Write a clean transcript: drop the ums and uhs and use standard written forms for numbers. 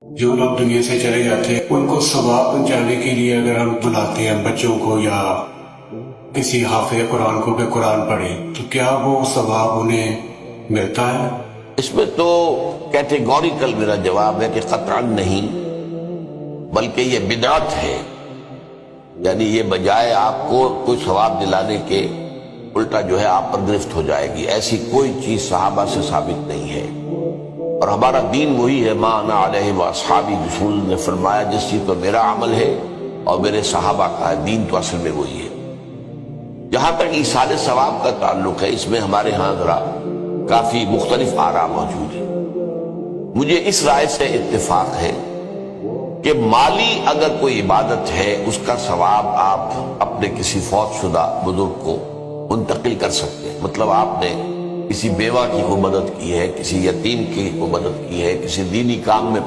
जो लोग दुनिया से चले जाते हैं उनको सवाब पहुंचाने के लिए अगर हम बुलाते हैं बच्चों को या किसी हाफिज कुरान को कि कुरान पढ़े तो क्या वो सवाब उन्हें मिलता है? इसमें तो कैटेगोरिकल मेरा जवाब है कि कतरन नहीं, बल्कि ये बिदअत है। यानी ये बजाय आपको कोई सवाब दिलाने के उल्टा जो है आप पर गिरफ्त हो जाएगी। ऐसी कोई चीज सहाबा से साबित नहीं है और हमारा दीन वही है, मा अना अलैहि व अस्हाबी। रसूल ने फरमाया जिस चीज पर मेरा अमल है और मेरे सहाबा का है, दीन तो असल में वही है। जहां तक ईसाल सवाब का ताल्लुक है, इसमें हमारे यहां जरा काफी मुख्तलिफ आरा मौजूद है। मुझे इस राय से इत्तेफाक है कि माली अगर कोई इबादत है उसका सवाब आप अपने किसी फौतशुदा बुजुर्ग को मुंतकिल कर सकते हैं। मतलब आपने किसी बेवा की को मदद की है, किसी यतीम की को मदद की है, किसी दीनी काम में